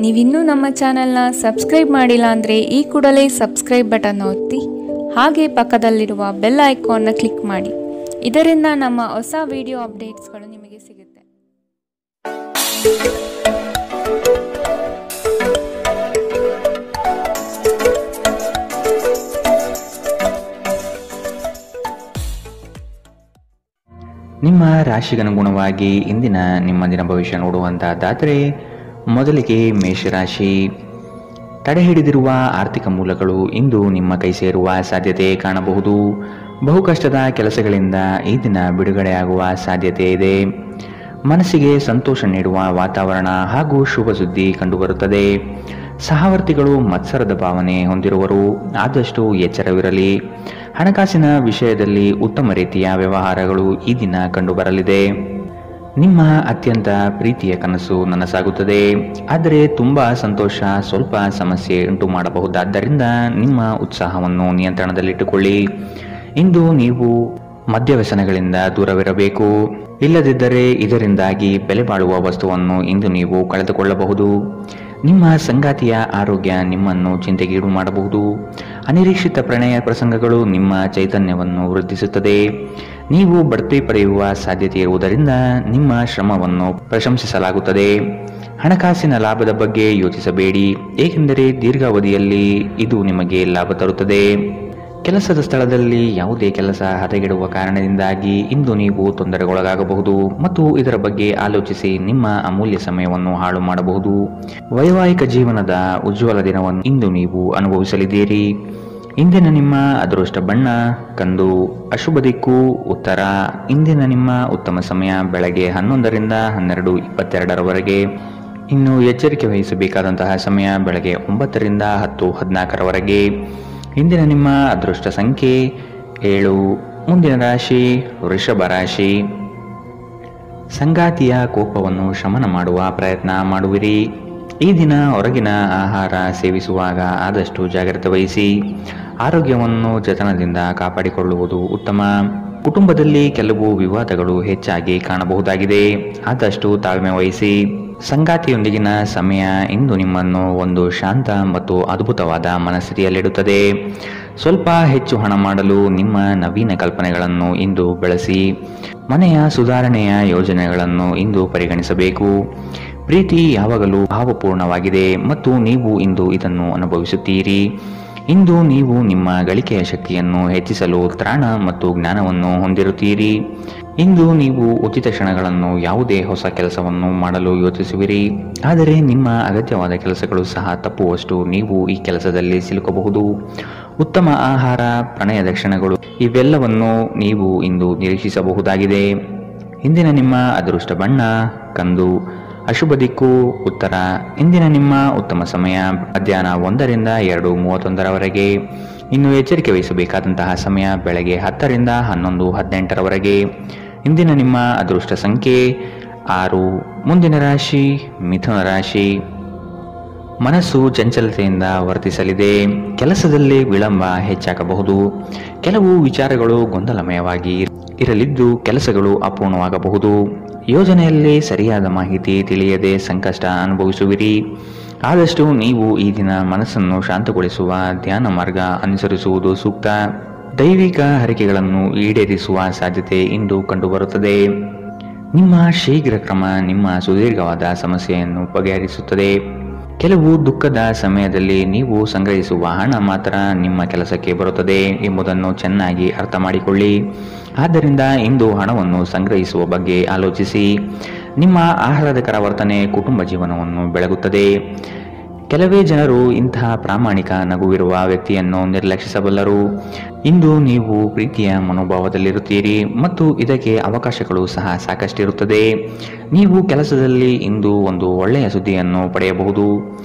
ನೀವಿನ್ನೂ ನಮ್ಮ ಚಾನೆಲ್ನ ಸಬ್ಸ್ಕ್ರೈಬ್ ಮಾಡಿಲ್ಲ ಅಂದರೆ ಈ ಕೂಡಲೇ ಸಬ್ಸ್ಕ್ರೈಬ್ ಬಟನ್ ಒತ್ತಿ ಹಾಗೆ ಪಕ್ಕದಲ್ಲಿರುವ ಬೆಲ್ ಐಕಾನ್ನ ಕ್ಲಿಕ್ ಮಾಡಿ. ಇದರಿಂದ ನಮ್ಮ ಹೊಸ ವಿಡಿಯೋ ಅಪ್ಡೇಟ್ಸ್ಗಳು ನಿಮಗೆ ಸಿಗುತ್ತೆ. ನಿಮ್ಮ ರಾಶಿಗನುಗುಣವಾಗಿ ಇಂದಿನ ನಿಮ್ಮ ದಿನ ಭವಿಷ್ಯ ನೋಡುವಂತಹದ್ದಾದರೆ ಮೊದಲಿಗೆ ಮೇಷರಾಶಿ. ತಡೆ ಹಿಡಿದಿರುವ ಆರ್ಥಿಕ ಮೂಲಗಳು ಇಂದು ನಿಮ್ಮ ಕೈ ಸೇರುವ ಸಾಧ್ಯತೆ ಕಾಣಬಹುದು. ಬಹು ಕಷ್ಟದ ಕೆಲಸಗಳಿಂದ ಈ ದಿನ ಬಿಡುಗಡೆಯಾಗುವ ಸಾಧ್ಯತೆ ಇದೆ. ಮನಸ್ಸಿಗೆ ಸಂತೋಷ ನೀಡುವ ವಾತಾವರಣ ಹಾಗೂ ಶುಭ ಸುದ್ದಿ ಕಂಡುಬರುತ್ತದೆ. ಸಹವರ್ತಿಗಳು ಮತ್ಸರದ ಭಾವನೆ ಹೊಂದಿರುವರು, ಆದಷ್ಟು ಎಚ್ಚರವಿರಲಿ. ಹಣಕಾಸಿನ ವಿಷಯದಲ್ಲಿ ಉತ್ತಮ ರೀತಿಯ ವ್ಯವಹಾರಗಳು ಈ ದಿನ ಕಂಡುಬರಲಿದೆ. ನಿಮ್ಮ ಅತ್ಯಂತ ಪ್ರೀತಿಯ ಕನಸು ನನಸಾಗುತ್ತದೆ, ಆದರೆ ತುಂಬಾ ಸಂತೋಷ ಸ್ವಲ್ಪ ಸಮಸ್ಯೆ ಉಂಟು ಮಾಡಬಹುದಾದ್ದರಿಂದ ನಿಮ್ಮ ಉತ್ಸಾಹವನ್ನು ನಿಯಂತ್ರಣದಲ್ಲಿಟ್ಟುಕೊಳ್ಳಿ. ಇಂದು ನೀವು ಮದ್ಯವ್ಯಸನಗಳಿಂದ ದೂರವಿರಬೇಕು, ಇಲ್ಲದಿದ್ದರೆ ಇದರಿಂದಾಗಿ ಬೆಲೆ ಬಾಳುವ ವಸ್ತುವನ್ನು ಇಂದು ನೀವು ಕಳೆದುಕೊಳ್ಳಬಹುದು. ನಿಮ್ಮ ಸಂಗಾತಿಯ ಆರೋಗ್ಯ ನಿಮ್ಮನ್ನು ಚಿಂತೆಗೀಡು ಮಾಡಬಹುದು. ಅನಿರೀಕ್ಷಿತ ಪ್ರಣಯ ಪ್ರಸಂಗಗಳು ನಿಮ್ಮ ಚೈತನ್ಯವನ್ನು ವೃದ್ಧಿಸುತ್ತದೆ. ನೀವು ಬಡ್ತಿ ಪಡೆಯುವ ಸಾಧ್ಯತೆ ಇರುವುದರಿಂದ ನಿಮ್ಮ ಶ್ರಮವನ್ನು ಪ್ರಶಂಸಿಸಲಾಗುತ್ತದೆ. ಹಣಕಾಸಿನ ಲಾಭದ ಬಗ್ಗೆ ಯೋಚಿಸಬೇಡಿ, ಏಕೆಂದರೆ ದೀರ್ಘಾವಧಿಯಲ್ಲಿ ಇದು ನಿಮಗೆ ಲಾಭ ತರುತ್ತದೆ. ಕೆಲಸದ ಸ್ಥಳದಲ್ಲಿ ಯಾವುದೇ ಕೆಲಸ ಹದಗೆಡುವ ಕಾರಣದಿಂದಾಗಿ ಇಂದು ನೀವು ತೊಂದರೆಗೊಳಗಾಗಬಹುದು ಮತ್ತು ಇದರ ಬಗ್ಗೆ ಆಲೋಚಿಸಿ ನಿಮ್ಮ ಅಮೂಲ್ಯ ಸಮಯವನ್ನು ಹಾಳು ಮಾಡಬಹುದು. ವೈವಾಹಿಕ ಜೀವನದ ಉಜ್ವಲ ದಿನವನ್ನು ಇಂದು ನೀವು ಅನುಭವಿಸಲಿದ್ದೀರಿ. ಇಂದಿನ ನಿಮ್ಮ ಅದೃಷ್ಟ ಬಣ್ಣ ಕಂದು, ಅಶುಭ ದಿಕ್ಕು ಉತ್ತರ. ಇಂದಿನ ನಿಮ್ಮ ಉತ್ತಮ ಸಮಯ ಬೆಳಗ್ಗೆ 11ರಿಂದ 12:22ರವರೆಗೆ. ಇನ್ನು ಎಚ್ಚರಿಕೆ ವಹಿಸಬೇಕಾದಂತಹ ಸಮಯ ಬೆಳಗ್ಗೆ 9ರಿಂದ 10:14ರವರೆಗೆ. ಇಂದಿನ ನಿಮ್ಮ ಅದೃಷ್ಟ ಸಂಖ್ಯೆ 7. ಮುಂದಿನ ರಾಶಿ ವೃಷಭ ರಾಶಿ. ಸಂಗಾತಿಯ ಕೋಪವನ್ನು ಶಮನ ಮಾಡುವ ಪ್ರಯತ್ನ ಮಾಡುವಿರಿ. ಈ ದಿನ ಹೊರಗಿನ ಆಹಾರ ಸೇವಿಸುವಾಗ ಆದಷ್ಟು ಜಾಗ್ರತೆ ವಹಿಸಿ. ಆರೋಗ್ಯವನ್ನು ಜತನದಿಂದ ಕಾಪಾಡಿಕೊಳ್ಳುವುದು ಉತ್ತಮ. ಕುಟುಂಬದಲ್ಲಿ ಕೆಲವು ವಿವಾದಗಳು ಹೆಚ್ಚಾಗಿ ಕಾಣಬಹುದಾಗಿದೆ, ಆದಷ್ಟು ತಾಳ್ಮೆ ವಹಿಸಿ. ಸಂಗಾತಿಯೊಂದಿಗಿನ ಸಮಯ ಇಂದು ನಿಮ್ಮನ್ನು ಒಂದು ಶಾಂತ ಮತ್ತು ಅದ್ಭುತವಾದ ಮನಸ್ಥಿತಿಯಲ್ಲಿಡುತ್ತದೆ. ಸ್ವಲ್ಪ ಹೆಚ್ಚು ಹಣ ಮಾಡಲು ನಿಮ್ಮ ನವೀನ ಕಲ್ಪನೆಗಳನ್ನು ಇಂದು ಬೆಳೆಸಿ. ಮನೆಯ ಸುಧಾರಣೆಯ ಯೋಜನೆಗಳನ್ನು ಇಂದು ಪರಿಗಣಿಸಬೇಕು. ಪ್ರೀತಿ ಯಾವಾಗಲೂ ಭಾವಪೂರ್ಣವಾಗಿದೆ ಮತ್ತು ನೀವು ಇಂದು ಇದನ್ನು ಅನುಭವಿಸುತ್ತೀರಿ. ಇಂದು ನೀವು ನಿಮ್ಮ ಗಳಿಕೆಯ ಶಕ್ತಿಯನ್ನು ಹೆಚ್ಚಿಸಲು ತ್ರಾಣ ಮತ್ತು ಜ್ಞಾನವನ್ನು ಹೊಂದಿರುತ್ತೀರಿ. ಇಂದು ನೀವು ಉಚಿತ ಕ್ಷಣಗಳನ್ನು ಯಾವುದೇ ಹೊಸ ಕೆಲಸವನ್ನು ಮಾಡಲು ಯೋಚಿಸುವಿರಿ, ಆದರೆ ನಿಮ್ಮ ಅಗತ್ಯವಾದ ಕೆಲಸಗಳು ಸಹ ತಪ್ಪುವಷ್ಟು ನೀವು ಈ ಕೆಲಸದಲ್ಲಿ ಸಿಲುಕಬಹುದು. ಉತ್ತಮ ಆಹಾರ, ಪ್ರಣಯದ ಕ್ಷಣಗಳು ಇವೆಲ್ಲವನ್ನು ನೀವು ಇಂದು ನಿರೀಕ್ಷಿಸಬಹುದಾಗಿದೆ. ಇಂದಿನ ನಿಮ್ಮ ಅದೃಷ್ಟ ಬಣ್ಣ ಕಂದು, ಅಶುಭ ದಿಕ್ಕು ಉತ್ತರ. ಇಂದಿನ ನಿಮ್ಮ ಉತ್ತಮ ಸಮಯ ಮಧ್ಯಾಹ್ನ 1ರಿಂದ 2:31ರವರೆಗೆ. ಇನ್ನು ಎಚ್ಚರಿಕೆ ವಹಿಸಬೇಕಾದಂತಹ ಸಮಯ ಬೆಳಗ್ಗೆ 10ರಿಂದ 11:18ರವರೆಗೆ. ಇಂದಿನ ನಿಮ್ಮ ಅದೃಷ್ಟ ಸಂಖ್ಯೆ 6. ಮುಂದಿನ ರಾಶಿ ಮಿಥುನ ರಾಶಿ. ಮನಸ್ಸು ಚಂಚಲತೆಯಿಂದ ವರ್ತಿಸಲಿದೆ. ಕೆಲಸದಲ್ಲಿ ವಿಳಂಬ ಹೆಚ್ಚಾಗಬಹುದು. ಕೆಲವು ವಿಚಾರಗಳು ಗೊಂದಲಮಯವಾಗಿ ಇರಲಿದ್ದು ಕೆಲಸಗಳು ಅಪೂರ್ಣವಾಗಬಹುದು. ಯೋಜನೆಯಲ್ಲಿ ಸರಿಯಾದ ಮಾಹಿತಿ ತಿಳಿಯದೆ ಸಂಕಷ್ಟ ಅನುಭವಿಸುವಿರಿ. ಆದಷ್ಟು ನೀವು ಈ ದಿನ ಮನಸ್ಸನ್ನು ಶಾಂತಗೊಳಿಸುವ ಧ್ಯಾನ ಮಾರ್ಗ ಅನುಸರಿಸುವುದು ಸೂಕ್ತ. ದೈವಿಕ ಹರಕೆಗಳನ್ನು ಈಡೇರಿಸುವ ಸಾಧ್ಯತೆ ಇಂದು ಕಂಡುಬರುತ್ತದೆ. ನಿಮ್ಮ ಶೀಘ್ರ ಕ್ರಮ ನಿಮ್ಮ ಸುದೀರ್ಘವಾದ ಸಮಸ್ಯೆಯನ್ನು ಬಗೆಹರಿಸುತ್ತದೆ. ಕೆಲವು ದುಃಖದ ಸಮಯದಲ್ಲಿ ನೀವು ಸಂಗ್ರಹಿಸುವ ಹಣ ಮಾತ್ರ ನಿಮ್ಮ ಕೆಲಸಕ್ಕೆ ಬರುತ್ತದೆ ಎಂಬುದನ್ನು ಚೆನ್ನಾಗಿ ಅರ್ಥ ಮಾಡಿಕೊಳ್ಳಿ. ಆದ್ದರಿಂದ ಇಂದು ಹಣವನ್ನು ಸಂಗ್ರಹಿಸುವ ಬಗ್ಗೆ ಆಲೋಚಿಸಿ. ನಿಮ್ಮ ಆಹ್ಲಾದಕರ ವರ್ತನೆ ಕುಟುಂಬ ಜೀವನವನ್ನು ಬೆಳಗುತ್ತದೆ. ಕೆಲವೇ ಜನರು ಇಂತಹ ಪ್ರಾಮಾಣಿಕ ನಗುವಿರುವ ವ್ಯಕ್ತಿಯನ್ನು ನಿರ್ಲಕ್ಷಿಸಬಲ್ಲರು. ಇಂದು ನೀವು ಪ್ರೀತಿಯ ಮನೋಭಾವದಲ್ಲಿರುತ್ತೀರಿ ಮತ್ತು ಇದಕ್ಕೆ ಅವಕಾಶಗಳು ಸಹ ಸಾಕಷ್ಟಿರುತ್ತದೆ. ನೀವು ಕೆಲಸದಲ್ಲಿ ಇಂದು ಒಂದು ಒಳ್ಳೆಯ ಸುದ್ದಿಯನ್ನು ಪಡೆಯಬಹುದು.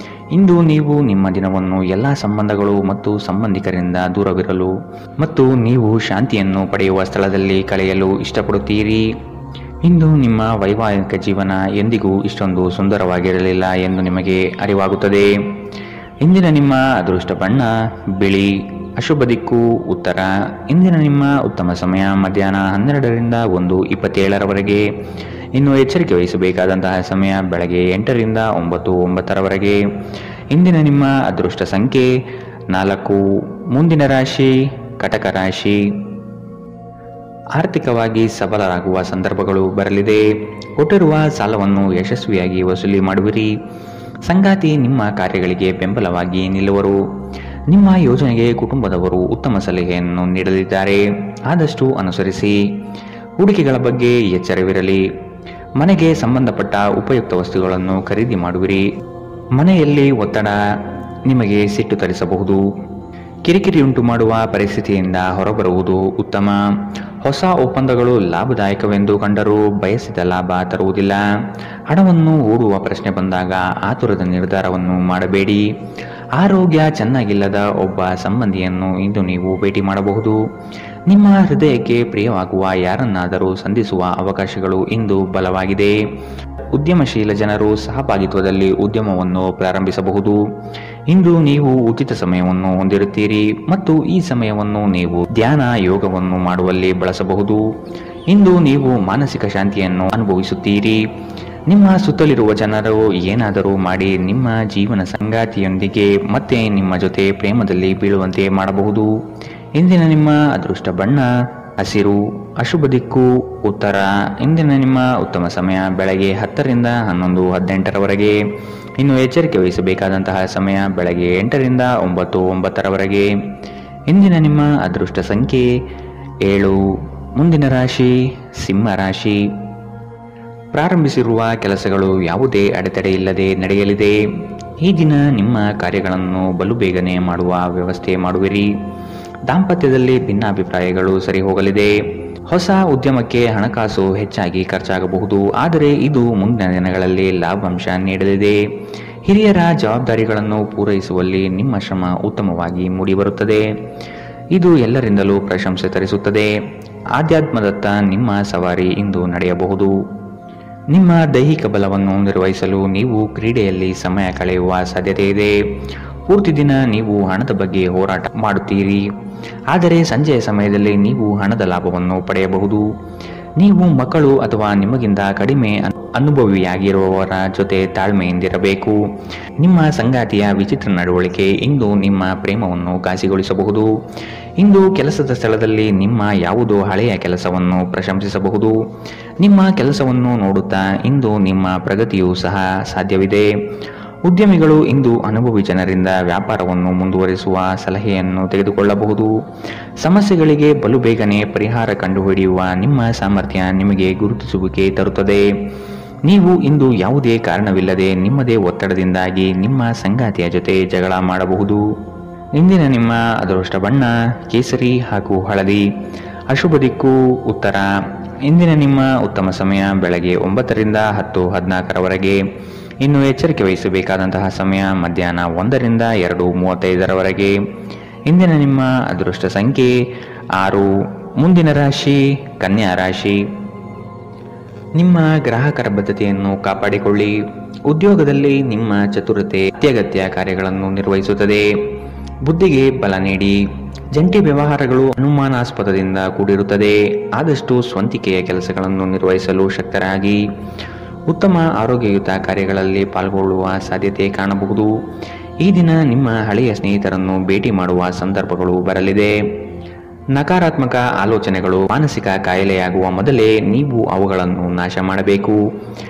ಇಂದು ನೀವು ನಿಮ್ಮ ದಿನವನ್ನು ಎಲ್ಲ ಸಂಬಂಧಗಳು ಮತ್ತು ಸಂಬಂಧಿಕರಿಂದ ದೂರವಿರಲು ಮತ್ತು ನೀವು ಶಾಂತಿಯನ್ನು ಪಡೆಯುವ ಸ್ಥಳದಲ್ಲಿ ಕಳೆಯಲು ಇಷ್ಟಪಡುತ್ತೀರಿ. ಇಂದು ನಿಮ್ಮ ವೈವಾಹಿಕ ಜೀವನ ಎಂದಿಗೂ ಇಷ್ಟೊಂದು ಸುಂದರವಾಗಿರಲಿಲ್ಲ ಎಂದು ನಿಮಗೆ ಅರಿವಾಗುತ್ತದೆ. ಇಂದಿನ ನಿಮ್ಮ ಅದೃಷ್ಟ ಬಣ್ಣ ಬಿಳಿ, ಅಶುಭ ದಿಕ್ಕು ಉತ್ತರ. ಇಂದಿನ ನಿಮ್ಮ ಉತ್ತಮ ಸಮಯ ಮಧ್ಯಾಹ್ನ 12ರಿಂದ 1:27ರವರೆಗೆ. ಇನ್ನು ಎಚ್ಚರಿಕೆ ವಹಿಸಬೇಕಾದಂತಹ ಸಮಯ ಬೆಳಗ್ಗೆ 8ರಿಂದ 9:09 ಇಂದಿನ ನಿಮ್ಮ ಅದೃಷ್ಟ ಸಂಖ್ಯೆ 4. ಮುಂದಿನ ರಾಶಿ ಕಟಕ ರಾಶಿ. ಆರ್ಥಿಕವಾಗಿ ಸಬಲರಾಗುವ ಸಂದರ್ಭಗಳು ಬರಲಿದೆ. ಕೊಟ್ಟಿರುವ ಸಾಲವನ್ನು ಯಶಸ್ವಿಯಾಗಿ ವಸೂಲಿ ಮಾಡುವಿರಿ. ಸಂಗಾತಿ ನಿಮ್ಮ ಕಾರ್ಯಗಳಿಗೆ ಬೆಂಬಲವಾಗಿ ನಿಲ್ಲುವರು. ನಿಮ್ಮ ಯೋಜನೆಗೆ ಕುಟುಂಬದವರು ಉತ್ತಮ ಸಲಹೆಯನ್ನು ನೀಡಲಿದ್ದಾರೆ. ಆದಷ್ಟು ಅನುಸರಿಸಿ. ಹೂಡಿಕೆಗಳ ಬಗ್ಗೆ ಎಚ್ಚರವಿರಲಿ. ಮನೆಗೆ ಸಂಬಂಧಪಟ್ಟ ಉಪಯುಕ್ತ ವಸ್ತುಗಳನ್ನು ಖರೀದಿ ಮಾಡುವಿರಿ. ಮನೆಯಲ್ಲಿ ಒತ್ತಡ ನಿಮಗೆ ಸಿಟ್ಟು ತರಿಸಬಹುದು. ಕಿರಿಕಿರಿ ಉಂಟು ಮಾಡುವ ಪರಿಸ್ಥಿತಿಯಿಂದ ಹೊರಬರುವುದು ಉತ್ತಮ. ಹೊಸ ಒಪ್ಪಂದಗಳು ಲಾಭದಾಯಕವೆಂದು ಕಂಡರೂ ಬಯಸಿದ ಲಾಭ ತರುವುದಿಲ್ಲ. ಹಣವನ್ನು ಹೂಡುವ ಪ್ರಶ್ನೆ ಬಂದಾಗ ಆತುರದ ನಿರ್ಧಾರವನ್ನು ಮಾಡಬೇಡಿ. ಆರೋಗ್ಯ ಚೆನ್ನಾಗಿಲ್ಲದ ಒಬ್ಬ ಸಂಬಂಧಿಯನ್ನು ಇಂದು ನೀವು ಭೇಟಿ ಮಾಡಬಹುದು. ನಿಮ್ಮ ಹೃದಯಕ್ಕೆ ಪ್ರಿಯವಾಗುವ ಯಾರನ್ನಾದರೂ ಸಂಧಿಸುವ ಅವಕಾಶಗಳು ಇಂದು ಬಲವಾಗಿದೆ. ಉದ್ಯಮಶೀಲ ಜನರು ಸಹಭಾಗಿತ್ವದಲ್ಲಿ ಉದ್ಯಮವನ್ನು ಪ್ರಾರಂಭಿಸಬಹುದು. ಇಂದು ನೀವು ಉಚಿತ ಸಮಯವನ್ನು ಹೊಂದಿರುತ್ತೀರಿ ಮತ್ತು ಈ ಸಮಯವನ್ನು ನೀವು ಧ್ಯಾನ ಯೋಗವನ್ನು ಮಾಡುವಲ್ಲಿ ಬಳಸಬಹುದು. ಇಂದು ನೀವು ಮಾನಸಿಕ ಶಾಂತಿಯನ್ನು ಅನುಭವಿಸುತ್ತೀರಿ. ನಿಮ್ಮ ಸುತ್ತಲಿರುವ ಜನರು ಏನಾದರೂ ಮಾಡಿ ನಿಮ್ಮ ಜೀವನ ಸಂಗಾತಿಯೊಂದಿಗೆ ಮತ್ತೆ ನಿಮ್ಮ ಜೊತೆ ಪ್ರೇಮದಲ್ಲಿ ಬೀಳುವಂತೆ ಮಾಡಬಹುದು. ಇಂದಿನ ನಿಮ್ಮ ಅದೃಷ್ಟ ಬಣ್ಣ ಹಸಿರು. ಅಶುಭ ದಿಕ್ಕು ಉತ್ತರ. ಇಂದಿನ ನಿಮ್ಮ ಉತ್ತಮ ಸಮಯ ಬೆಳಗ್ಗೆ 10ರಿಂದ 11:18 ಇನ್ನು ಎಚ್ಚರಿಕೆ ವಹಿಸಬೇಕಾದಂತಹ ಸಮಯ ಬೆಳಗ್ಗೆ 8ರಿಂದ 9:09 ಇಂದಿನ ನಿಮ್ಮ ಅದೃಷ್ಟ ಸಂಖ್ಯೆ 7. ಮುಂದಿನ ರಾಶಿ ಸಿಂಹ ರಾಶಿ. ಪ್ರಾರಂಭಿಸಿರುವ ಕೆಲಸಗಳು ಯಾವುದೇ ಅಡೆತಡೆ ಇಲ್ಲದೆ ನಡೆಯಲಿದೆ. ಈ ದಿನ ನಿಮ್ಮ ಕಾರ್ಯಗಳನ್ನು ಬಲು ಬೇಗನೆ ಮಾಡುವ ವ್ಯವಸ್ಥೆ ಮಾಡುವಿರಿ. ದಾಂಪತ್ಯದಲ್ಲಿ ಭಿನ್ನಾಭಿಪ್ರಾಯಗಳು ಸರಿ ಹೋಗಲಿದೆ. ಹೊಸ ಉದ್ಯಮಕ್ಕೆ ಹಣಕಾಸು ಹೆಚ್ಚಾಗಿ ಖರ್ಚಾಗಬಹುದು, ಆದರೆ ಇದು ಮುಂದಿನ ದಿನಗಳಲ್ಲಿ ಲಾಭಾಂಶ ನೀಡಲಿದೆ. ಹಿರಿಯರ ಜವಾಬ್ದಾರಿಗಳನ್ನು ಪೂರೈಸುವಲ್ಲಿ ನಿಮ್ಮ ಶ್ರಮ ಉತ್ತಮವಾಗಿ ಮೂಡಿಬರುತ್ತದೆ. ಇದು ಎಲ್ಲರಿಂದಲೂ ಪ್ರಶಂಸೆ ತರಿಸುತ್ತದೆ. ಆಧ್ಯಾತ್ಮದತ್ತ ನಿಮ್ಮ ಸವಾರಿ ಇಂದು ನಡೆಯಬಹುದು. ನಿಮ್ಮ ದೈಹಿಕ ಬಲವನ್ನು ನಿರ್ವಹಿಸಲು ನೀವು ಕ್ರೀಡೆಯಲ್ಲಿ ಸಮಯ ಕಳೆಯುವ ಸಾಧ್ಯತೆ ಇದೆ. ಪೂರ್ತಿ ದಿನ ನೀವು ಹಣದ ಬಗ್ಗೆ ಹೋರಾಟ ಮಾಡುತ್ತೀರಿ, ಆದರೆ ಸಂಜೆಯ ಸಮಯದಲ್ಲಿ ನೀವು ಹಣದ ಲಾಭವನ್ನು ಪಡೆಯಬಹುದು. ನೀವು ಮಕ್ಕಳು ಅಥವಾ ನಿಮಗಿಂತ ಕಡಿಮೆ ಅನುಭವಿಯಾಗಿರುವವರ ಜೊತೆ ತಾಳ್ಮೆಯಿಂದಿರಬೇಕು. ನಿಮ್ಮ ಸಂಗಾತಿಯ ವಿಚಿತ್ರ ನಡವಳಿಕೆ ಇಂದು ನಿಮ್ಮ ಪ್ರೇಮವನ್ನು ಘಾಸಿಗೊಳಿಸಬಹುದು. ಇಂದು ಕೆಲಸದ ಸ್ಥಳದಲ್ಲಿ ನಿಮ್ಮ ಯಾವುದೋ ಹಳೆಯ ಕೆಲಸವನ್ನು ಪ್ರಶಂಸಿಸಬಹುದು. ನಿಮ್ಮ ಕೆಲಸವನ್ನು ನೋಡುತ್ತಾ ಇಂದು ನಿಮ್ಮ ಪ್ರಗತಿಯೂ ಸಹ ಸಾಧ್ಯವಿದೆ. ಉದ್ಯಮಿಗಳು ಇಂದು ಅನುಭವಿ ಜನರಿಂದ ವ್ಯಾಪಾರವನ್ನು ಮುಂದುವರಿಸುವ ಸಲಹೆಯನ್ನು ತೆಗೆದುಕೊಳ್ಳಬಹುದು. ಸಮಸ್ಯೆಗಳಿಗೆ ಬಲು ಬೇಗನೆ ಪರಿಹಾರ ಕಂಡುಹಿಡಿಯುವ ನಿಮ್ಮ ಸಾಮರ್ಥ್ಯ ನಿಮಗೆ ಗುರುತಿಸುವಿಕೆ ತರುತ್ತದೆ. ನೀವು ಇಂದು ಯಾವುದೇ ಕಾರಣವಿಲ್ಲದೆ ನಿಮ್ಮದೇ ಒತ್ತಡದಿಂದಾಗಿ ನಿಮ್ಮ ಸಂಗಾತಿಯ ಜೊತೆ ಜಗಳ ಮಾಡಬಹುದು. ಇಂದಿನ ನಿಮ್ಮ ಅದೃಷ್ಟ ಬಣ್ಣ ಕೇಸರಿ ಹಾಗೂ ಹಳದಿ. ಅಶುಭ ದಿಕ್ಕು ಉತ್ತರ. ಇಂದಿನ ನಿಮ್ಮ ಉತ್ತಮ ಸಮಯ ಬೆಳಗ್ಗೆ 9ರಿಂದ 10:14 ಇನ್ನು ಎಚ್ಚರಿಕೆ ವಹಿಸಬೇಕಾದಂತಹ ಸಮಯ ಮಧ್ಯಾಹ್ನ 1ರಿಂದ 2:35 ಇಂದಿನ ನಿಮ್ಮ ಅದೃಷ್ಟ ಸಂಖ್ಯೆ 6. ಮುಂದಿನ ರಾಶಿ ಕನ್ಯಾ ರಾಶಿ. ನಿಮ್ಮ ಗ್ರಾಹಕರ ಬದ್ಧತೆಯನ್ನು ಕಾಪಾಡಿಕೊಳ್ಳಿ. ಉದ್ಯೋಗದಲ್ಲಿ ನಿಮ್ಮ ಚತುರತೆ ಅತ್ಯಗತ್ಯ ಕಾರ್ಯಗಳನ್ನು ನಿರ್ವಹಿಸುತ್ತದೆ. ಬುದ್ಧಿಗೆ ಬಲ ನೀಡಿ. ಜಂಟಿ ವ್ಯವಹಾರಗಳು ಅನುಮಾನಾಸ್ಪದದಿಂದ ಕೂಡಿರುತ್ತದೆ. ಆದಷ್ಟು ಸ್ವಂತಿಕೆಯ ಕೆಲಸಗಳನ್ನು ನಿರ್ವಹಿಸಲು ಶಕ್ತರಾಗಿ. ಉತ್ತಮ ಆರೋಗ್ಯಯುತ ಕಾರ್ಯಗಳಲ್ಲಿ ಪಾಲ್ಗೊಳ್ಳುವ ಸಾಧ್ಯತೆ ಕಾಣಬಹುದು. ಈ ದಿನ ನಿಮ್ಮ ಹಳೆಯ ಸ್ನೇಹಿತರನ್ನು ಭೇಟಿ ಮಾಡುವ ಸಂದರ್ಭಗಳು ಬರಲಿದೆ. ನಕಾರಾತ್ಮಕ ಆಲೋಚನೆಗಳು ಮಾನಸಿಕ ಕಾಯಿಲೆಯಾಗುವ ಮೊದಲೇ ನೀವು ಅವುಗಳನ್ನು ನಾಶ ಮಾಡಬೇಕು.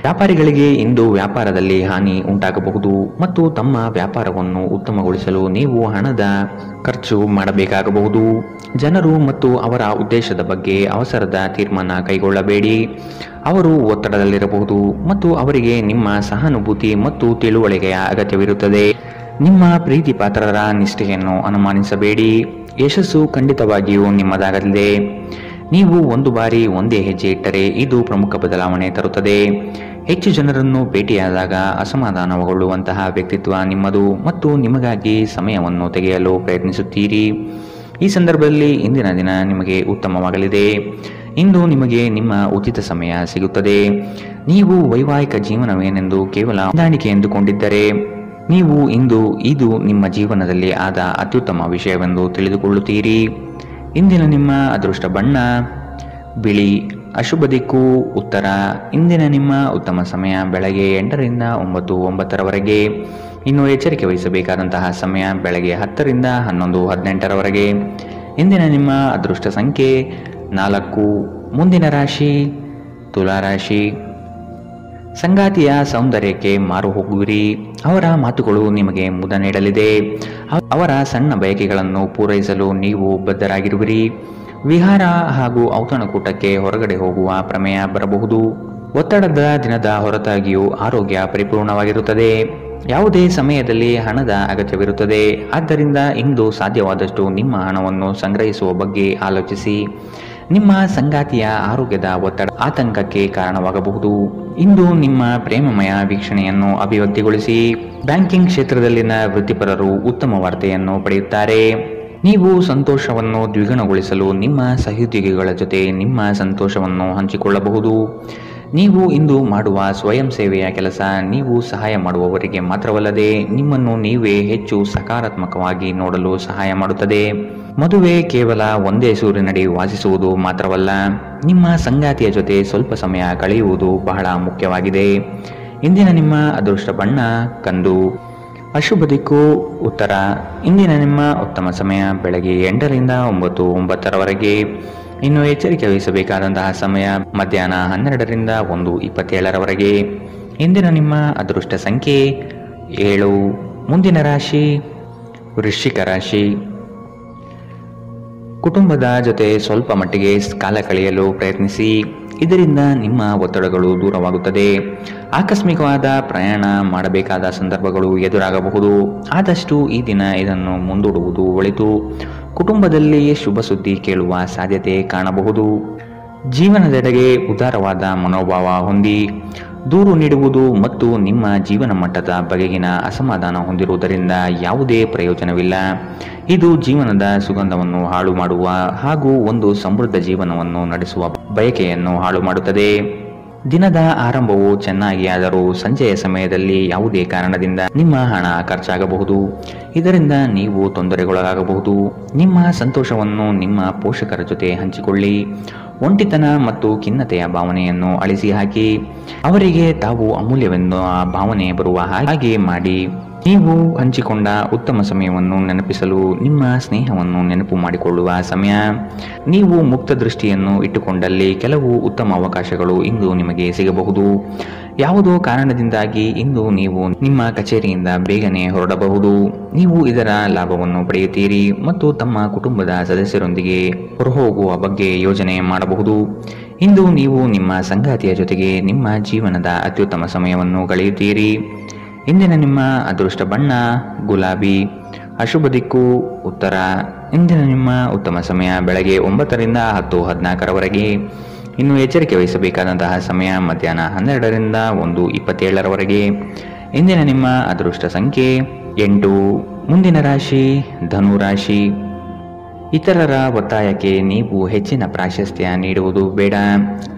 ವ್ಯಾಪಾರಿಗಳಿಗೆ ಇಂದು ವ್ಯಾಪಾರದಲ್ಲಿ ಹಾನಿ ಉಂಟಾಗಬಹುದು ಮತ್ತು ತಮ್ಮ ವ್ಯಾಪಾರವನ್ನು ಉತ್ತಮಗೊಳಿಸಲು ನೀವು ಹಣದ ಖರ್ಚು ಮಾಡಬೇಕಾಗಬಹುದು. ಜನರು ಮತ್ತು ಅವರ ಉದ್ದೇಶದ ಬಗ್ಗೆ ಅವಸರದ ತೀರ್ಮಾನ ಕೈಗೊಳ್ಳಬೇಡಿ. ಅವರು ಒತ್ತಡದಲ್ಲಿರಬಹುದು ಮತ್ತು ಅವರಿಗೆ ನಿಮ್ಮ ಸಹಾನುಭೂತಿ ಮತ್ತು ತಿಳುವಳಿಕೆಯ ಅಗತ್ಯವಿರುತ್ತದೆ. ನಿಮ್ಮ ಪ್ರೀತಿ ಪಾತ್ರರ ನಿಷ್ಠೆಯನ್ನು ಅನುಮಾನಿಸಬೇಡಿ. ಯಶಸ್ಸು ಖಂಡಿತವಾಗಿಯೂ ನಿಮ್ಮದಾಗಲಿದೆ. ನೀವು ಒಂದು ಬಾರಿ ಒಂದೇ ಹೆಜ್ಜೆ ಇಟ್ಟರೆ ಇದು ಪ್ರಮುಖ ಬದಲಾವಣೆ ತರುತ್ತದೆ. ಹೆಚ್ಚು ಜನರನ್ನು ಭೇಟಿಯಾದಾಗ ಅಸಮಾಧಾನಗೊಳ್ಳುವಂತಹ ವ್ಯಕ್ತಿತ್ವ ನಿಮ್ಮದು ಮತ್ತು ನಿಮಗಾಗಿ ಸಮಯವನ್ನು ತೆಗೆಯಲು ಪ್ರಯತ್ನಿಸುತ್ತೀರಿ. ಈ ಸಂದರ್ಭದಲ್ಲಿ ಇಂದಿನ ದಿನ ನಿಮಗೆ ಉತ್ತಮವಾಗಲಿದೆ. ಇಂದು ನಿಮಗೆ ನಿಮ್ಮ ಉಚಿತ ಸಮಯ ಸಿಗುತ್ತದೆ. ನೀವು ವೈವಾಹಿಕ ಜೀವನವೇನೆಂದು ಕೇವಲ ಹೊಂದಾಣಿಕೆ ಎಂದುಕೊಂಡಿದ್ದರೆ ನೀವು ಇಂದು ಇದು ನಿಮ್ಮ ಜೀವನದಲ್ಲಿ ಆದ ಅತ್ಯುತ್ತಮ ವಿಷಯವೆಂದು ತಿಳಿದುಕೊಳ್ಳುತ್ತೀರಿ. ಇಂದಿನ ನಿಮ್ಮ ಅದೃಷ್ಟ ಬಣ್ಣ ಬಿಳಿ. ಅಶುಭ ದಿಕ್ಕು ಉತ್ತರ. ಇಂದಿನ ನಿಮ್ಮ ಉತ್ತಮ ಸಮಯ ಬೆಳಗ್ಗೆ 8ರಿಂದ 9:09ರವರೆಗೆ. ಇನ್ನು ಎಚ್ಚರಿಕೆ ವಹಿಸಬೇಕಾದಂತಹ ಸಮಯ ಬೆಳಗ್ಗೆ 10ರಿಂದ 11:18ರವರೆಗೆ. ಇಂದಿನ ನಿಮ್ಮ ಅದೃಷ್ಟ ಸಂಖ್ಯೆ 4. ಮುಂದಿನ ರಾಶಿ ತುಲಾರಾಶಿ. ಸಂಗಾತಿಯ ಸೌಂದರ್ಯಕ್ಕೆ ಮಾರು ಹೋಗುವಿರಿ. ಅವರ ಮಾತುಗಳು ನಿಮಗೆ ಮುದ ನೀಡಲಿದೆ. ಅವರ ಸಣ್ಣ ಬಯಕೆಗಳನ್ನು ಪೂರೈಸಲು ನೀವು ಬದ್ಧರಾಗಿರುವಿರಿ. ವಿಹಾರ ಹಾಗೂ ಔತಣಕೂಟಕ್ಕೆ ಹೊರಗಡೆ ಹೋಗುವ ಪ್ರಮೇಯ ಬರಬಹುದು. ಒತ್ತಡದ ದಿನದ ಹೊರತಾಗಿಯೂ ಆರೋಗ್ಯ ಪರಿಪೂರ್ಣವಾಗಿರುತ್ತದೆ. ಯಾವುದೇ ಸಮಯದಲ್ಲಿ ಹಣದ ಅಗತ್ಯವಿರುತ್ತದೆ. ಆದ್ದರಿಂದ ಇಂದು ಸಾಧ್ಯವಾದಷ್ಟು ನಿಮ್ಮ ಹಣವನ್ನು ಸಂಗ್ರಹಿಸುವ ಬಗ್ಗೆ ಆಲೋಚಿಸಿ. ನಿಮ್ಮ ಸಂಗಾತಿಯ ಆರೋಗ್ಯದ ಒತ್ತಡ ಆತಂಕಕ್ಕೆ ಕಾರಣವಾಗಬಹುದು. ಇಂದು ನಿಮ್ಮ ಪ್ರೇಮಮಯ ವೀಕ್ಷಣೆಯನ್ನು ಅಭಿವೃದ್ಧಿಗೊಳಿಸಿ. ಬ್ಯಾಂಕಿಂಗ್ ಕ್ಷೇತ್ರದಲ್ಲಿನ ವೃತ್ತಿಪರರು ಉತ್ತಮ ವಾರ್ತೆಯನ್ನು ಪಡೆಯುತ್ತಾರೆ. ನೀವು ಸಂತೋಷವನ್ನು ದ್ವಿಗುಣಗೊಳಿಸಲು ನಿಮ್ಮ ಸಹೋದ್ಯೋಗಿಗಳ ಜೊತೆ ನಿಮ್ಮ ಸಂತೋಷವನ್ನು ಹಂಚಿಕೊಳ್ಳಬಹುದು. ನೀವು ಇಂದು ಮಾಡುವ ಸ್ವಯಂ ಸೇವೆಯ ಕೆಲಸ ನೀವು ಸಹಾಯ ಮಾಡುವವರಿಗೆ ಮಾತ್ರವಲ್ಲದೆ ನಿಮ್ಮನ್ನು ನೀವೇ ಹೆಚ್ಚು ಸಕಾರಾತ್ಮಕವಾಗಿ ನೋಡಲು ಸಹಾಯ ಮಾಡುತ್ತದೆ. ಮದುವೆ ಕೇವಲ ಒಂದೇ ಸೂರಿನಡಿ ವಾಸಿಸುವುದು ಮಾತ್ರವಲ್ಲ, ನಿಮ್ಮ ಸಂಗಾತಿಯ ಜೊತೆ ಸ್ವಲ್ಪ ಸಮಯ ಕಳೆಯುವುದು ಬಹಳ ಮುಖ್ಯವಾಗಿದೆ. ಇಂದಿನ ನಿಮ್ಮ ಅದೃಷ್ಟ ಬಣ್ಣ ಕಂದು. ಅಶುಭ ದಿಕ್ಕು ಉತ್ತರ. ಇಂದಿನ ನಿಮ್ಮ ಉತ್ತಮ ಸಮಯ ಬೆಳಗ್ಗೆ 8ರಿಂದ 9:09ರವರೆಗೆ. ಇನ್ನು ಎಚ್ಚರಿಕೆ ವಹಿಸಬೇಕಾದಂತಹ ಸಮಯ ಮಧ್ಯಾಹ್ನ 12ರಿಂದ 1:27ರವರೆಗೆ. ಇಂದಿನ ನಿಮ್ಮ ಅದೃಷ್ಟ ಸಂಖ್ಯೆ 7. ಮುಂದಿನ ರಾಶಿ ವೃಶ್ಚಿಕ ರಾಶಿ. ಕುಟುಂಬದ ಜೊತೆ ಸ್ವಲ್ಪ ಮಟ್ಟಿಗೆ ಕಾಲ ಕಳೆಯಲು ಪ್ರಯತ್ನಿಸಿ. ಇದರಿಂದ ನಿಮ್ಮ ಒತ್ತಡಗಳು ದೂರವಾಗುತ್ತದೆ. ಆಕಸ್ಮಿಕವಾದ ಪ್ರಯಾಣ ಮಾಡಬೇಕಾದ ಸಂದರ್ಭಗಳು ಎದುರಾಗಬಹುದು. ಆದಷ್ಟು ಈ ದಿನ ಇದನ್ನು ಮುಂದೂಡುವುದು ಒಳಿತು. ಕುಟುಂಬದಲ್ಲಿ ಶುಭ ಸುದ್ದಿ ಕೇಳುವ ಸಾಧ್ಯತೆ ಕಾಣಬಹುದು. ಜೀವನದೆಡೆಗೆ ಉದಾರವಾದ ಮನೋಭಾವ ಹೊಂದಿ. ದೂರು ನೀಡುವುದು ಮತ್ತು ನಿಮ್ಮ ಜೀವನ ಮಟ್ಟದ ಬಗೆಗಿನ ಅಸಮಾಧಾನ ಹೊಂದಿರುವುದರಿಂದ ಯಾವುದೇ ಪ್ರಯೋಜನವಿಲ್ಲ. ಇದು ಜೀವನದ ಸುಗಂಧವನ್ನು ಹಾಳು ಮಾಡುವ ಹಾಗೂ ಒಂದು ಸಮೃದ್ಧ ಜೀವನವನ್ನು ನಡೆಸುವ ಬಯಕೆಯನ್ನು ಹಾಳು ಮಾಡುತ್ತದೆ. ದಿನದ ಆರಂಭವು ಚೆನ್ನಾಗಿ ಆದರೂ ಸಂಜೆಯ ಸಮಯದಲ್ಲಿ ಯಾವುದೇ ಕಾರಣದಿಂದ ನಿಮ್ಮ ಹಣ ಖರ್ಚಾಗಬಹುದು. ಇದರಿಂದ ನೀವು ತೊಂದರೆಗೊಳಗಾಗಬಹುದು. ನಿಮ್ಮ ಸಂತೋಷವನ್ನು ನಿಮ್ಮ ಪೋಷಕರ ಜೊತೆ ಹಂಚಿಕೊಳ್ಳಿ. ಒಂಟಿತನ ಮತ್ತು ಖಿನ್ನತೆಯ ಭಾವನೆಯನ್ನು ಅಳಿಸಿ ಹಾಕಿ. ಅವರಿಗೆ ತಾವು ಅಮೂಲ್ಯವೆಂದು ಭಾವನೆ ಬರುವ ಹಾಗೆ ಮಾಡಿ. ನೀವು ಹಂಚಿಕೊಂಡ ಉತ್ತಮ ಸಮಯವನ್ನು ನೆನಪಿಸಲು ನಿಮ್ಮ ಸ್ನೇಹವನ್ನು ನೆನಪು ಮಾಡಿಕೊಳ್ಳುವ ಸಮಯ. ನೀವು ಮುಕ್ತ ದೃಷ್ಟಿಯನ್ನು ಇಟ್ಟುಕೊಂಡಲ್ಲಿ ಕೆಲವು ಉತ್ತಮ ಅವಕಾಶಗಳು ಇಂದು ನಿಮಗೆ ಸಿಗಬಹುದು. ಯಾವುದೋ ಕಾರಣದಿಂದಾಗಿ ಇಂದು ನೀವು ನಿಮ್ಮ ಕಚೇರಿಯಿಂದ ಬೇಗನೆ ಹೊರಡಬಹುದು. ನೀವು ಇದರ ಲಾಭವನ್ನು ಪಡೆಯುತ್ತೀರಿ ಮತ್ತು ತಮ್ಮ ಕುಟುಂಬದ ಸದಸ್ಯರೊಂದಿಗೆ ಹೊರಹೋಗುವ ಬಗ್ಗೆ ಯೋಜನೆ ಮಾಡಬಹುದು. ಇಂದು ನೀವು ನಿಮ್ಮ ಸಂಗಾತಿಯ ಜೊತೆಗೆ ನಿಮ್ಮ ಜೀವನದ ಅತ್ಯುತ್ತಮ ಸಮಯವನ್ನು ಕಳೆಯುತ್ತೀರಿ. ಇಂದಿನ ನಿಮ್ಮ ಅದೃಷ್ಟ ಬಣ್ಣ ಗುಲಾಬಿ. ಅಶುಭ ದಿಕ್ಕು ಉತ್ತರ. ಇಂದಿನ ನಿಮ್ಮ ಉತ್ತಮ ಸಮಯ ಬೆಳಗ್ಗೆ 9ರಿಂದ 10:14ರವರೆಗೆ. ಇನ್ನು ಎಚ್ಚರಿಕೆ ವಹಿಸಬೇಕಾದಂತಹ ಸಮಯ ಮಧ್ಯಾಹ್ನ 12ರಿಂದ 1:27ರವರೆಗೆ. ಇಂದಿನ ನಿಮ್ಮ ಅದೃಷ್ಟ ಸಂಖ್ಯೆ 8. ಮುಂದಿನ ರಾಶಿ ಧನು ರಾಶಿ. ಇತರರ ಒತ್ತಾಯಕ್ಕೆ ನೀವು ಹೆಚ್ಚಿನ ಪ್ರಾಶಸ್ತ್ಯ ನೀಡುವುದು ಬೇಡ.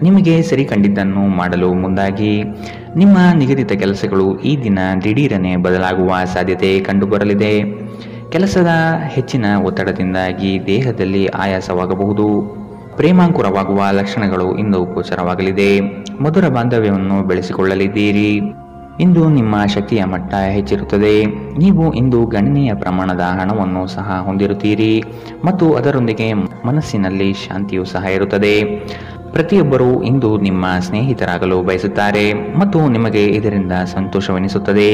ನಿಮಗೆ ಸರಿ ಕಂಡಿದ್ದನ್ನು ಮಾಡಲು ಮುಂದಾಗಿ. ನಿಮ್ಮ ನಿಗದಿತ ಕೆಲಸಗಳು ಈ ದಿನ ದಿಢೀರನೆ ಬದಲಾಗುವ ಸಾಧ್ಯತೆ ಕಂಡುಬರಲಿದೆ. ಕೆಲಸದ ಹೆಚ್ಚಿನ ಒತ್ತಡದಿಂದಾಗಿ ದೇಹದಲ್ಲಿ ಆಯಾಸವಾಗಬಹುದು. ಪ್ರೇಮಾಂಕುರವಾಗುವ ಲಕ್ಷಣಗಳು ಇಂದು ಗೋಚರವಾಗಲಿದೆ. ಮಧುರ ಬಾಂಧವ್ಯವನ್ನು ಬೆಳೆಸಿಕೊಳ್ಳಲಿದ್ದೀರಿ. ಇಂದು ನಿಮ್ಮ ಶಕ್ತಿಯ ಮಟ್ಟ ಹೆಚ್ಚಿರುತ್ತದೆ. ನೀವು ಇಂದು ಗಣನೀಯ ಪ್ರಮಾಣದ ಹಣವನ್ನು ಸಹ ಹೊಂದಿರುತ್ತೀರಿ ಮತ್ತು ಅದರೊಂದಿಗೆ ಮನಸ್ಸಿನಲ್ಲಿ ಶಾಂತಿಯೂ ಸಹ ಇರುತ್ತದೆ. ಪ್ರತಿಯೊಬ್ಬರೂ ಇಂದು ನಿಮ್ಮ ಸ್ನೇಹಿತರಾಗಲು ಬಯಸುತ್ತಾರೆ ಮತ್ತು ನಿಮಗೆ ಇದರಿಂದ ಸಂತೋಷವೆನಿಸುತ್ತದೆ.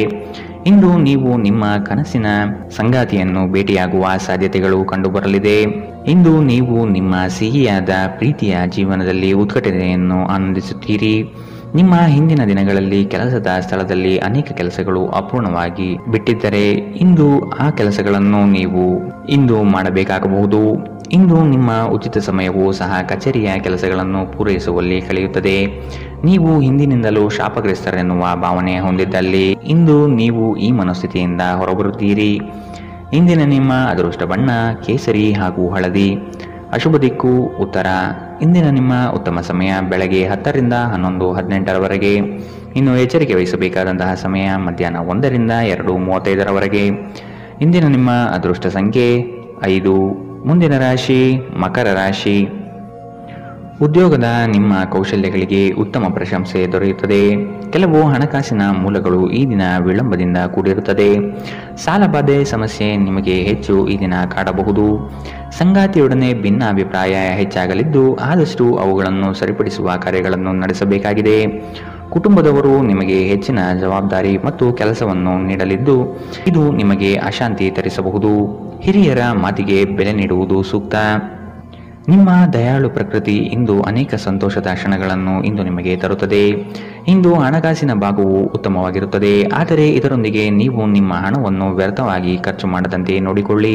ಇಂದು ನೀವು ನಿಮ್ಮ ಕನಸಿನ ಸಂಗಾತಿಯನ್ನು ಭೇಟಿಯಾಗುವ ಸಾಧ್ಯತೆಗಳು ಕಂಡುಬರಲಿದೆ. ಇಂದು ನೀವು ನಿಮ್ಮ ಸಿಹಿಯಾದ ಪ್ರೀತಿಯ ಜೀವನದಲ್ಲಿ ಉತ್ಕಟತೆಯನ್ನು ಆನಂದಿಸುತ್ತೀರಿ. ನಿಮ್ಮ ಹಿಂದಿನ ದಿನಗಳಲ್ಲಿ ಕೆಲಸದ ಸ್ಥಳದಲ್ಲಿ ಅನೇಕ ಕೆಲಸಗಳು ಅಪೂರ್ಣವಾಗಿ ಬಿಟ್ಟಿದ್ದರೆ ಇಂದು ಆ ಕೆಲಸಗಳನ್ನು ನೀವು ಇಂದು ಮಾಡಬೇಕಾಗಬಹುದು. ಇಂದು ನಿಮ್ಮ ಉಚಿತ ಸಮಯವೂ ಸಹ ಕಚೇರಿಯ ಕೆಲಸಗಳನ್ನು ಪೂರೈಸುವಲ್ಲಿ ಕಳೆಯುತ್ತದೆ. ನೀವು ಹಿಂದಿನಿಂದಲೂ ಶಾಪಗ್ರಸ್ತರೆನ್ನುವ ಭಾವನೆ ಹೊಂದಿದ್ದಲ್ಲಿ ಇಂದು ನೀವು ಈ ಮನಸ್ಥಿತಿಯಿಂದ ಹೊರಬರುತ್ತೀರಿ. ಇಂದಿನ ನಿಮ್ಮ ಅದೃಷ್ಟ ಬಣ್ಣ ಕೇಸರಿ ಹಾಗೂ ಹಳದಿ. ಅಶುಭ ದಿಕ್ಕು ಉತ್ತರ. ಇಂದಿನ ನಿಮ್ಮ ಉತ್ತಮ ಸಮಯ ಬೆಳಗ್ಗೆ 10ರಿಂದ 11:18ರವರೆಗೆ. ಇನ್ನು ಎಚ್ಚರಿಕೆ ವಹಿಸಬೇಕಾದಂತಹ ಸಮಯ ಮಧ್ಯಾಹ್ನ 1ರಿಂದ 2:35ರವರೆಗೆ. ಇಂದಿನ ನಿಮ್ಮ ಅದೃಷ್ಟ ಸಂಖ್ಯೆ 5. ಮುಂದಿನ ರಾಶಿ ಮಕರ ರಾಶಿ. ಉದ್ಯೋಗದ ನಿಮ್ಮ ಕೌಶಲ್ಯಗಳಿಗೆ ಉತ್ತಮ ಪ್ರಶಂಸೆ ದೊರೆಯುತ್ತದೆ. ಕೆಲವು ಹಣಕಾಸಿನ ಮೂಲಗಳು ಈ ದಿನ ವಿಳಂಬದಿಂದ ಕೂಡಿರುತ್ತದೆ. ಸಾಲಬಾಧೆ ಸಮಸ್ಯೆ ನಿಮಗೆ ಹೆಚ್ಚು ಈ ದಿನ ಕಾಡಬಹುದು. ಸಂಗಾತಿಯೊಡನೆ ಭಿನ್ನಾಭಿಪ್ರಾಯ ಹೆಚ್ಚಾಗಲಿದ್ದು ಆದಷ್ಟು ಅವುಗಳನ್ನು ಸರಿಪಡಿಸುವ ಕಾರ್ಯಗಳನ್ನು ನಡೆಸಬೇಕಾಗಿದೆ. ಕುಟುಂಬದವರು ನಿಮಗೆ ಹೆಚ್ಚಿನ ಜವಾಬ್ದಾರಿ ಮತ್ತು ಕೆಲಸವನ್ನು ನೀಡಲಿದ್ದು ಇದು ನಿಮಗೆ ಅಶಾಂತಿ ತರಿಸಬಹುದು. ಹಿರಿಯರ ಮಾತಿಗೆ ಬೆಲೆ ನೀಡುವುದು ಸೂಕ್ತ. ನಿಮ್ಮ ದಯಾಳು ಪ್ರಕೃತಿ ಇಂದು ಅನೇಕ ಸಂತೋಷದ ಕ್ಷಣಗಳನ್ನು ಇಂದು ನಿಮಗೆ ತರುತ್ತದೆ. ಇಂದು ಹಣಕಾಸಿನ ಭಾಗವು ಉತ್ತಮವಾಗಿರುತ್ತದೆ, ಆದರೆ ಇದರೊಂದಿಗೆ ನೀವು ನಿಮ್ಮ ಹಣವನ್ನು ವ್ಯರ್ಥವಾಗಿ ಖರ್ಚು ಮಾಡದಂತೆ ನೋಡಿಕೊಳ್ಳಿ.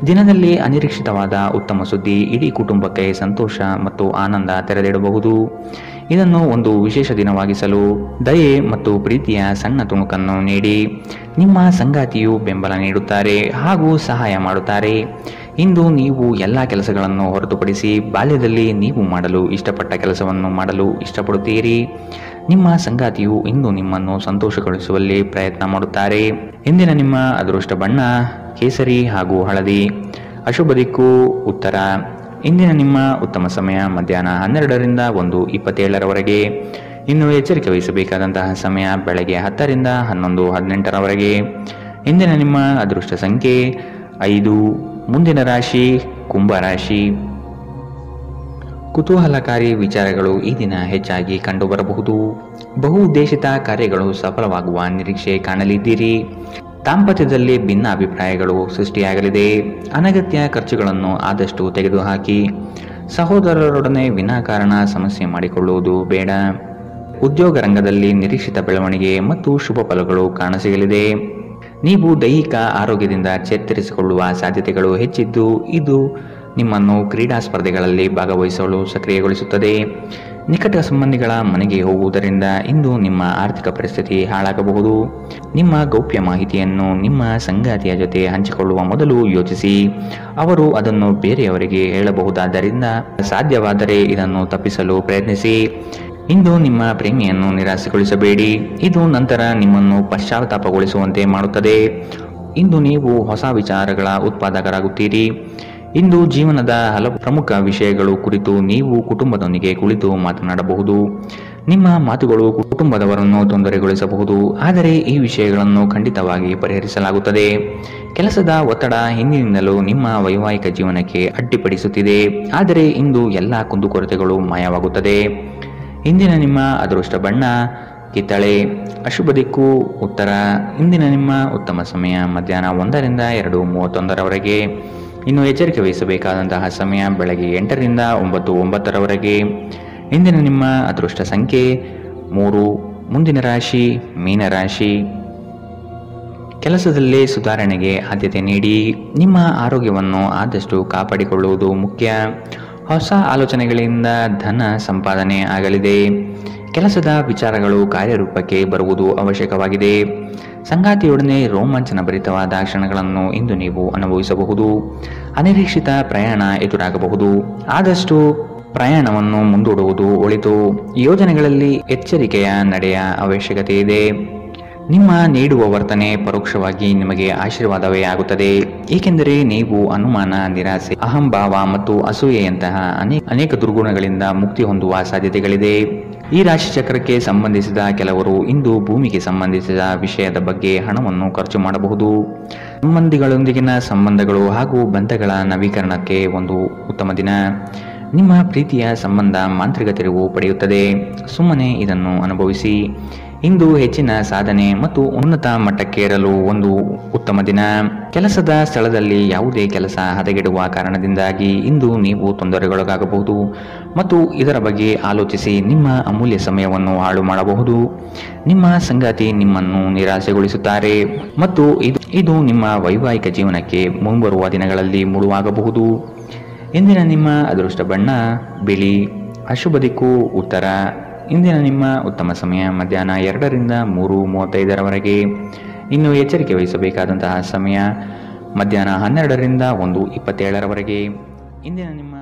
ದಿನದಲ್ಲಿ ಅನಿರೀಕ್ಷಿತವಾದ ಉತ್ತಮ ಸುದ್ದಿ ಇಡೀ ಕುಟುಂಬಕ್ಕೆ ಸಂತೋಷ ಮತ್ತು ಆನಂದ ತೆರೆದಿಡಬಹುದು. ಇದನ್ನು ಒಂದು ವಿಶೇಷ ದಿನವಾಗಿಸಲು ದಯೆ ಮತ್ತು ಪ್ರೀತಿಯ ಸಣ್ಣ ತುಣುಕನ್ನು ನೀಡಿ. ನಿಮ್ಮ ಸಂಗಾತಿಯು ಬೆಂಬಲ ನೀಡುತ್ತಾರೆ ಹಾಗೂ ಸಹಾಯ ಮಾಡುತ್ತಾರೆ. ಇಂದು ನೀವು ಎಲ್ಲ ಕೆಲಸಗಳನ್ನು ಹೊರತುಪಡಿಸಿ ಬಾಲ್ಯದಲ್ಲಿ ನೀವು ಮಾಡಲು ಇಷ್ಟಪಟ್ಟ ಕೆಲಸವನ್ನು ಮಾಡಲು ಇಷ್ಟಪಡುತ್ತೀರಿ. ನಿಮ್ಮ ಸಂಗಾತಿಯು ಇಂದು ನಿಮ್ಮನ್ನು ಸಂತೋಷಗೊಳಿಸುವಲ್ಲಿ ಪ್ರಯತ್ನ ಮಾಡುತ್ತಾರೆ. ಇಂದಿನ ನಿಮ್ಮ ಅದೃಷ್ಟ ಬಣ್ಣ ಕೇಸರಿ ಹಾಗೂ ಹಳದಿ. ಅಶುಭ ದಿಕ್ಕು ಉತ್ತರ. ಇಂದಿನ ನಿಮ್ಮ ಉತ್ತಮ ಸಮಯ ಮಧ್ಯಾಹ್ನ 12ರಿಂದ 1:27ರವರೆಗೆ. ಇನ್ನು ಎಚ್ಚರಿಕೆ ವಹಿಸಬೇಕಾದಂತಹ ಸಮಯ ಬೆಳಗ್ಗೆ 10ರಿಂದ 11:18ರವರೆಗೆ. ಇಂದಿನ ನಿಮ್ಮ ಅದೃಷ್ಟ ಸಂಖ್ಯೆ 5. ಮುಂದಿನ ರಾಶಿ ಕುಂಭರಾಶಿ. ಕುತೂಹಲಕಾರಿ ವಿಚಾರಗಳು ಈ ದಿನ ಹೆಚ್ಚಾಗಿ ಕಂಡುಬರಬಹುದು. ಬಹುಉದ್ದೇಶಿತ ಕಾರ್ಯಗಳು ಸಫಲವಾಗುವ ನಿರೀಕ್ಷೆ ಕಾಣಲಿದ್ದೀರಿ. ದಾಂಪತ್ಯದಲ್ಲಿ ಭಿನ್ನ ಅಭಿಪ್ರಾಯಗಳು ಸೃಷ್ಟಿಯಾಗಲಿದೆ. ಅನಗತ್ಯ ಖರ್ಚುಗಳನ್ನು ಆದಷ್ಟು ತೆಗೆದುಹಾಕಿ. ಸಹೋದರರೊಡನೆ ವಿನಾಕಾರಣ ಸಮಸ್ಯೆ ಮಾಡಿಕೊಳ್ಳುವುದು ಬೇಡ. ಉದ್ಯೋಗ ರಂಗದಲ್ಲಿ ನಿರೀಕ್ಷಿತ ಬೆಳವಣಿಗೆ ಮತ್ತು ಶುಭ ಫಲಗಳು ಕಾಣಸಿಗಲಿದೆ. ನೀವು ದೈಹಿಕ ಆರೋಗ್ಯದಿಂದ ಚೇತರಿಸಿಕೊಳ್ಳುವ ಸಾಧ್ಯತೆಗಳು ಹೆಚ್ಚಿದ್ದು ಇದು ನಿಮ್ಮನ್ನು ಕ್ರೀಡಾ ಸ್ಪರ್ಧೆಗಳಲ್ಲಿ ಭಾಗವಹಿಸಲು ಸಕ್ರಿಯಗೊಳಿಸುತ್ತದೆ. ನಿಕಟ ಸಂಬಂಧಿಗಳ ಮನೆಗೆ ಹೋಗುವುದರಿಂದ ಇಂದು ನಿಮ್ಮ ಆರ್ಥಿಕ ಪರಿಸ್ಥಿತಿ ಹಾಳಾಗಬಹುದು. ನಿಮ್ಮ ಗೌಪ್ಯ ಮಾಹಿತಿಯನ್ನು ನಿಮ್ಮ ಸಂಗಾತಿಯ ಜೊತೆ ಹಂಚಿಕೊಳ್ಳುವ ಮೊದಲು ಯೋಚಿಸಿ. ಅವರು ಅದನ್ನು ಬೇರೆಯವರಿಗೆ ಹೇಳಬಹುದಾದ್ದರಿಂದ ಸಾಧ್ಯವಾದರೆ ಇದನ್ನು ತಪ್ಪಿಸಲು ಪ್ರಯತ್ನಿಸಿ. ಇಂದು ನಿಮ್ಮ ಪ್ರೇಮಿಯನ್ನು ನಿರಾಸೆಗೊಳಿಸಬೇಡಿ. ಇದು ನಂತರ ನಿಮ್ಮನ್ನು ಪಶ್ಚಾತ್ತಾಪಗೊಳಿಸುವಂತೆ ಮಾಡುತ್ತದೆ. ಇಂದು ನೀವು ಹೊಸ ವಿಚಾರಗಳ ಉತ್ಪಾದಕರಾಗುತ್ತೀರಿ. ಇಂದು ಜೀವನದ ಹಲವು ಪ್ರಮುಖ ವಿಷಯಗಳು ಕುರಿತು ನೀವು ಕುಟುಂಬದೊಂದಿಗೆ ಕುಳಿತು ಮಾತನಾಡಬಹುದು. ನಿಮ್ಮ ಮಾತುಗಳು ಕುಟುಂಬದವರನ್ನು ತೊಂದರೆಗೊಳಿಸಬಹುದು, ಆದರೆ ಈ ವಿಷಯಗಳನ್ನು ಖಂಡಿತವಾಗಿ ಪರಿಹರಿಸಲಾಗುತ್ತದೆ. ಕೆಲಸದ ಒತ್ತಡ ಹಿಂದಿನಿಂದಲೂ ನಿಮ್ಮ ವೈವಾಹಿಕ ಜೀವನಕ್ಕೆ ಅಡ್ಡಿಪಡಿಸುತ್ತಿದೆ, ಆದರೆ ಇಂದು ಎಲ್ಲ ಕುಂದುಕೊರತೆಗಳು ಮಾಯವಾಗುತ್ತದೆ. ಇಂದಿನ ನಿಮ್ಮ ಅದೃಷ್ಟ ಬಣ್ಣ ಕಿತ್ತಳೆ. ಅಶುಭ ದಿಕ್ಕು ಉತ್ತರ. ಇಂದಿನ ನಿಮ್ಮ ಉತ್ತಮ ಸಮಯ ಮಧ್ಯಾಹ್ನ 1ರಿಂದ 2:31ರವರೆಗೆ. ಇನ್ನು ಎಚ್ಚರಿಕೆ ವಹಿಸಬೇಕಾದಂತಹ ಸಮಯ ಬೆಳಗ್ಗೆ 8ರಿಂದ 9:09ರವರೆಗೆ. ಇಂದಿನ ನಿಮ್ಮ ಅದೃಷ್ಟ ಸಂಖ್ಯೆ 3. ಮುಂದಿನ ರಾಶಿ ಮೀನರಾಶಿ. ಕೆಲಸದಲ್ಲಿ ಸುಧಾರಣೆಗೆ ಆದ್ಯತೆ ನೀಡಿ. ನಿಮ್ಮ ಆರೋಗ್ಯವನ್ನು ಆದಷ್ಟು ಕಾಪಾಡಿಕೊಳ್ಳುವುದು ಮುಖ್ಯ. ಹೊಸ ಆಲೋಚನೆಗಳಿಂದ ಧನ ಸಂಪಾದನೆ ಆಗಲಿದೆ. ಕೆಲಸದ ವಿಚಾರಗಳು ಕಾರ್ಯರೂಪಕ್ಕೆ ಬರುವುದು ಅವಶ್ಯಕವಾಗಿದೆ. ಸಂಗಾತಿಯೊಡನೆ ರೋಮಾಂಚನ ಭರಿತವಾದ ಕ್ಷಣಗಳನ್ನು ಇಂದು ನೀವು ಅನುಭವಿಸಬಹುದು. ಅನಿರೀಕ್ಷಿತ ಪ್ರಯಾಣ ಎದುರಾಗಬಹುದು, ಆದಷ್ಟು ಪ್ರಯಾಣವನ್ನು ಮುಂದೂಡುವುದು ಒಳಿತು. ಯೋಜನೆಗಳಲ್ಲಿ ಎಚ್ಚರಿಕೆಯ ನಡೆಯ ಅವಶ್ಯಕತೆ ಇದೆ. ನಿಮ್ಮ ನೀಡುವ ವರ್ತನೆ ಪರೋಕ್ಷವಾಗಿ ನಿಮಗೆ ಆಶೀರ್ವಾದವೇ ಆಗುತ್ತದೆ, ಏಕೆಂದರೆ ನೀವು ಅನುಮಾನ, ನಿರಾಸೆ, ಅಹಂಭಾವ ಮತ್ತು ಅಸೂಯೆಯಂತಹ ಅನೇಕ ದುರ್ಗುಣಗಳಿಂದ ಮುಕ್ತಿ ಹೊಂದುವ ಸಾಧ್ಯತೆಗಳಿದೆ. ಈ ರಾಶಿ ಚಕ್ರಕ್ಕೆ ಸಂಬಂಧಿಸಿದ ಕೆಲವರು ಇಂದು ಭೂಮಿಗೆ ಸಂಬಂಧಿಸಿದ ವಿಷಯದ ಬಗ್ಗೆ ಹಣವನ್ನು ಖರ್ಚು ಮಾಡಬಹುದು. ಸಂಬಂಧಿಗಳೊಂದಿಗಿನ ಸಂಬಂಧಗಳು ಹಾಗೂ ಬಂಧಗಳ ನವೀಕರಣಕ್ಕೆ ಒಂದು ಉತ್ತಮ ದಿನ. ನಿಮ್ಮ ಪ್ರೀತಿಯ ಸಂಬಂಧ ಮಾಂತ್ರಿಕ ತಿರುವು ಪಡೆಯುತ್ತದೆ. ಸುಮ್ಮನೆ ಇದನ್ನು ಅನುಭವಿಸಿ. ಇಂದು ಹೆಚ್ಚಿನ ಸಾಧನೆ ಮತ್ತು ಉನ್ನತ ಮಟ್ಟಕ್ಕೇರಲು ಒಂದು ಉತ್ತಮ ದಿನ. ಕೆಲಸದ ಸ್ಥಳದಲ್ಲಿ ಯಾವುದೇ ಕೆಲಸ ಹದಗೆಡುವ ಕಾರಣದಿಂದಾಗಿ ಇಂದು ನೀವು ತೊಂದರೆಗೊಳಗಾಗಬಹುದು ಮತ್ತು ಇದರ ಬಗ್ಗೆ ಆಲೋಚಿಸಿ ನಿಮ್ಮ ಅಮೂಲ್ಯ ಸಮಯವನ್ನು ಹಾಳು ಮಾಡಬಹುದು. ನಿಮ್ಮ ಸಂಗಾತಿ ನಿಮ್ಮನ್ನು ನಿರಾಸೆಗೊಳಿಸುತ್ತಾರೆ ಮತ್ತು ಇದು ನಿಮ್ಮ ವೈವಾಹಿಕ ಜೀವನಕ್ಕೆ ಮುಂಬರುವ ದಿನಗಳಲ್ಲಿ ಮುಳುವಾಗಬಹುದು. ಇಂದಿನ ನಿಮ್ಮ ಅದೃಷ್ಟ ಬಣ್ಣ ಬಿಳಿ. ಅಶುಭ ದಿಕ್ಕು ಉತ್ತರ. ಇಂದಿನ ನಿಮ್ಮ ಉತ್ತಮ ಸಮಯ ಮಧ್ಯಾಹ್ನ 2ರಿಂದ 3:35ರವರೆಗೆ. ಇನ್ನು ಎಚ್ಚರಿಕೆ ವಹಿಸಬೇಕಾದಂತಹ ಸಮಯ ಮಧ್ಯಾಹ್ನ 12ರಿಂದ 1:27ರವರೆಗೆ. ಇಂದಿನ ನಿಮ್ಮ